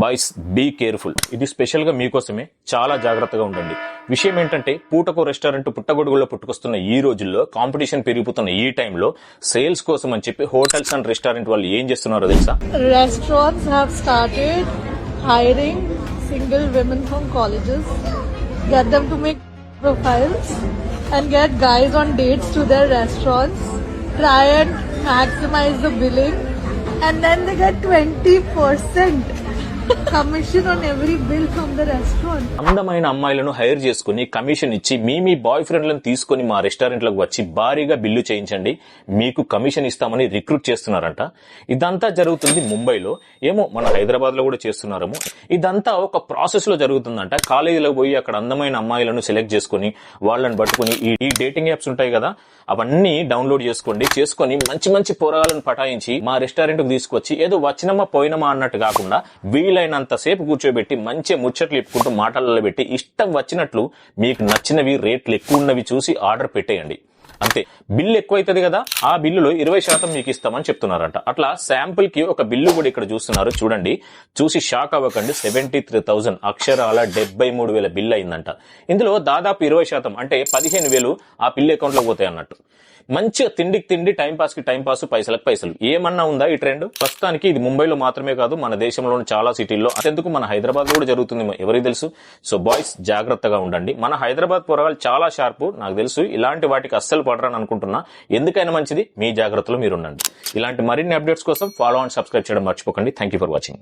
Boys be careful. ఇది special గా మీకోసమే. చాలా జాగ్రత్తగా ఉండండి. విషయం ఏంటంటే పూటకో రెస్టారెంట్ పుట్టగొడుగుల్లో పుట్టుకొస్తున్న ఈ రోజుల్లో కాంపిటీషన్ పెరిగిపోతున్న ఈ టైంలో సేల్స్ కోసం అని చెప్పి హోటల్స్ అండ్ రెస్టారెంట్ వాళ్ళు ఏం చేస్తున్నారో తెలుసా? Restaurants have started hiring single women from colleges, get them to make profiles and get guys on dates to their restaurants, try and maximize the billing, and then they get 20% commission on every bill from the restaurant. అందమైన అమ్మాయిలను hire చేసుకుని commission ఇచ్చి మీ bye ఫ్రెండ్లను తీసుకుని మా రెస్టారెంట్లకు వచ్చి భారీగా bill చేయించండి, మీకు కమిషన్ ఇస్తామని రిక్రూట్ చేస్తున్నారంట. ఇదంతా జరుగుతుంది ముంబైలో. ఏమో మన హైదరాబాద్ లో కూడా చేస్తున్నారేమో. ఇదంతా ఒక ప్రాసెస్ లో జరుగుతుందంట. కాలేజీలకు పోయి అక్కడ అందమైన అమ్మాయిలను సెలెక్ట్ చేసుకుని వాళ్ళని పట్టుకుని ఈ డేటింగ్ యాప్స్ ఉంటాయి కదా, అవన్నీ డౌన్లోడ్ చేసుకొని మంచి మంచి పోరాలను పటాయించి మా రెస్టారెంట్ కు తీసుకొచ్చి ఏదో వచ్చినమా పోయినమా అన్నట్టు కాకుండా వీలైనంతసేపు కూర్చోబెట్టి మంచి ముచ్చట్లు ఇప్పుకుంటూ మాటలలో పెట్టి ఇష్టం వచ్చినట్లు మీకు నచ్చినవి రేట్లు ఎక్కువ ఉన్నవి చూసి ఆర్డర్ పెట్టేయండి. అంతే. బిల్లు ఎక్కువైతుంది కదా, ఆ బిల్లులో 20% మీకు ఇస్తామని చెప్తున్నారంట. అట్లా శాంపుల్ కి ఒక బిల్లు కూడా ఇక్కడ చూస్తున్నారు, చూడండి. చూసి షాక్ అవ్వకండి. 73,000 అక్షరాల 73,000 బిల్లు అయిందంట. ఇందులో దాదాపు 20% అంటే 15,000 ఆ పిల్ల అకౌంట్ లో పోతాయి అన్నట్టు. మంచిగా తిండికి తిండి, టైంపాస్ కి టైంపాస్, పైసలకు పైసలు. ఏమన్నా ఉందా ఈ ట్రెండ్? ప్రస్తుతానికి ఇది ముంబైలో మాత్రమే కాదు, మన దేశంలోని చాలా సిటీల్లో, అంతెందుకు మన హైదరాబాద్ లో కూడా జరుగుతుంది. ఎవరికి తెలుసు? సో బాయ్స్ జాగ్రత్తగా ఉండండి. మన హైదరాబాద్ పోరగాళ్ళు చాలా షార్ప్, నాకు తెలుసు. ఇలాంటి వాటికి అస్సలు పడరని అనుకుంటున్నా. ఎందుకైనా మంచిది, మీ జాగ్రత్తలో మీరు ఉండండి. ఇలాంటి మరిన్ని అప్డేట్స్ కోసం ఫాలో అండ్ సబ్స్క్రైబ్ చేయడం మర్చిపోకండి. Thank you for watching.